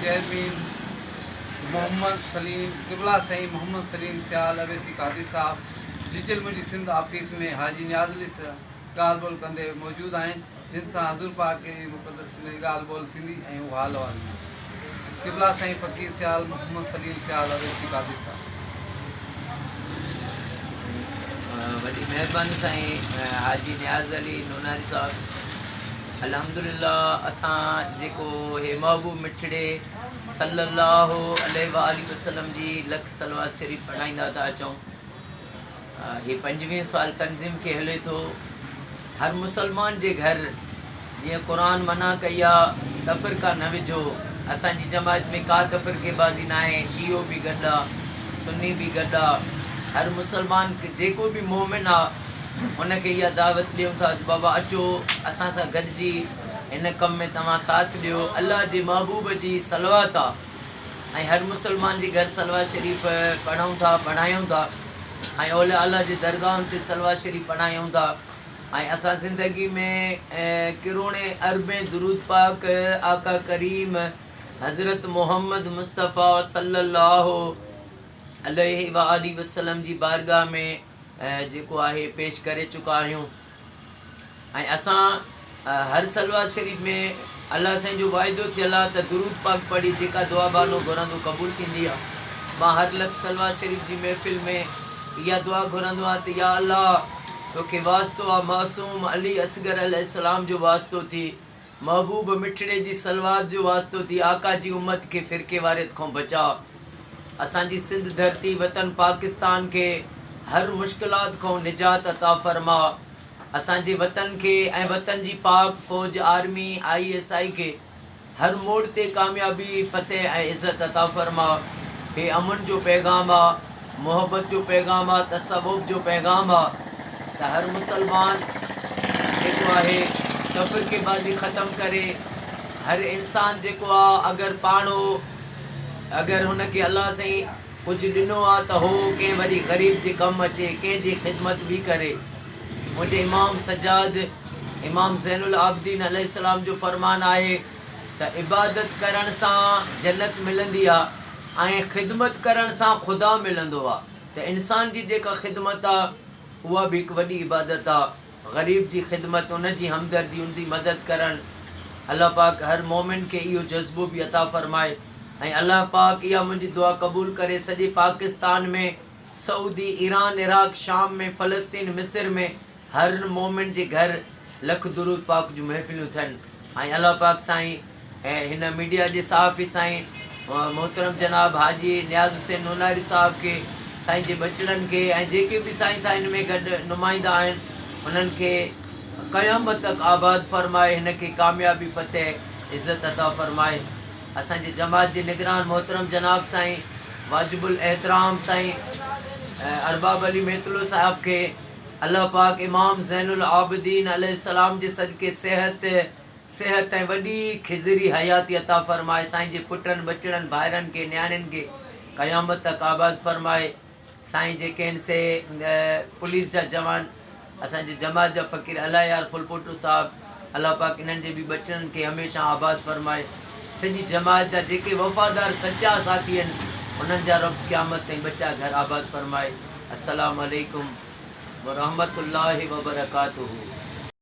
Chairman Mohammad Salim क़िबला साईं मोहम्मद सलीम सियाल अवेसी कादी साहब जिचल मुंहिंजी Sindh office में हाजी नियाज़ अली ॻाल्हि ॿोल कंदे मौजूदु आहिनि, जिन सां हज़ूर पाक मुक़दस में ॻाल्हि ॿोल थींदी ऐं उहा हाल अहिवाल क़िबला साईं फ़कीर सियाल मोहम्मद सलीम सियाल अवेसी कादी साहब। वॾी महिरबानी साईं हाजी नियाज़ अली नूनारी साहब। अल्हम्दुलिल्लाह असां जेको हे महबूब मिठड़े सल्लल्लाहु अलैहि वसल्लम जी लख सलवात शरीफ़ पढ़ाईंदा था अचूं। हे 25 साल तंज़ीम के हले थो। हर मुसलमान जे घर जीअं क़ुरान मना कई आहे तफ़रीक़ा न विझो। असांजी जमात में का तफ़रीक़ेबाज़ी न आहे, शियो बि गॾु आहे, सुन्नी बि गॾु आहे। हर मुसलमान जेको बि मोमिन आहे उनखे इहा दावत ॾियूं था त बाबा अचो असां सां गॾिजी हिन कम में तव्हां साथ ॾियो। अल्लाह जे महबूब जी सलवात आहे ऐं हर मुसलमान जे घर सलवात शरीफ़ पढ़ूं था, पढ़ायूं था ऐं ओला अल्लाह जे दरगाहुनि ते सलवात शरीफ़ पढ़ायूं था। ऐं असां ज़िंदगी में किरोड़े अरबे दुरूद पाक आका करीम हज़रत मोहम्मद मुस्तफ़ा सल्लल्लाहु अलैहि वसल्लम जी बारगाह में जेको आहे पेश करे चुका आहियूं। ऐं असां हर सलवात शरीफ़ में अल्लाह साईं जो वाइदो थियल आहे त दुरूद पाक पढ़ी जेका दुआ बानो घुरंदो क़बूल थींदी आहे। मां हर लख सलवात शरीफ़ जी महफ़िल में इहा दुआ घुरंदो आहे त या अल्लाह तोखे वास्तो आहे मासूम अली असगर अलैहिस्सलाम जो वास्तो थी, महबूब मिठड़े जी सलवात जो वास्तो थी, आका जी उम्मत खे फ़िरके वारे खां बचा। असांजी सिंध धरती वतन पाकिस्तान के हर मुश्किलात को निजात अता फरमा। असांजे वतन के ऐं वतन जी पाक फ़ौज आर्मी ISI के हर मोड़ ते कामयाबी फ़तेह ऐं इज़्ज़त अता फरमा। हे अमन जो पैगाम आहे, मोहब्बत जो पैगाम आहे, तसव्वुफ़ जो पैगाम आहे त हर मुसलमान जेको आहे तफ़रीक़ेबाज़ी ख़तमु करे। हर इंसान जेको आहे अगरि पाणो अगरि हुनखे अल्लाह साईं कुझु ॾिनो आहे त हो कंहिं वरी ग़रीब जे कमु अचे, कंहिंजी ख़िदमत बि करे। मुंहिंजे इमाम सजाद इमाम ज़ैनुल आबिदीन अलैहिस्सलाम जो फ़रमान आहे त इबादत करण सां जन्नत मिलंदी आहे ऐं ख़िदमत करण सां ख़ुदा मिलंदो आहे। त इंसान जी जेका ख़िदमत आहे उहा बि हिकु वॾी इबादत आहे। ग़रीब जी ख़िदमत, उनजी हमदर्दी, उनजी मदद करणु। अल्लाह पाक हर मोमिन खे इहो जज़्बो बि अता फ़रमाए ऐं अल्लाह पाक इहा मुंहिंजी दुआ क़बूल करे सॼे पाकिस्तान में, सऊदी, ईरान, इराक, शाम में, फ़लस्तीन, मिस्र में हर मोमिन जे घर लख दुरूद पाक जूं महफ़िलूं थियनि। ऐं अल्लाह पाक साईं हिन मीडिया जे सहाफ़ी साईं मोहतरम जनाब हाजी नियाज़ हुसैन नूनारी साहब के, साईं जे बचड़नि खे ऐं जेके बि साईं हिन में गॾु नुमाइंदा आहिनि उन्हनि खे क़यामत तक आबाद फ़रमाए, हिन खे कामयाबी फ़तेह इज़्ज़त अता फ़रमाए। असांजे जमात जे निगरान मोहतरम जनाब साईं वाजिबुल एहतराम साईं अरबाब अली मेतलो साहब खे अल्लाह पाक इमाम ज़ैनुल आबिदीन अलैहिस्सलाम जे सदके सेहत ऐं वॾी खिज़री हयाती अता फ़रमाए। साईं जे पुटनि बचड़नि भाइरनि खे न्याणियुनि खे क़यामत तक आबाद फ़रमाए। साईं जेके आहिनि से पुलिस जा जवान, असांजे जमात जा फ़कीर अलायार फुलपोटो साहब, अल्लाह पाक इन्हनि जे बि बचड़नि खे हमेशह आबाद फ़रमाए। सॼी जमात जा जेके वफ़ादार सचा साथी आहिनि उन्हनि जा रब क़यामत ताईं बचा घर आबाद फ़रमाए। अस्सलामु अलैकुम व रहमतुल्लाहि व बरकातुहू।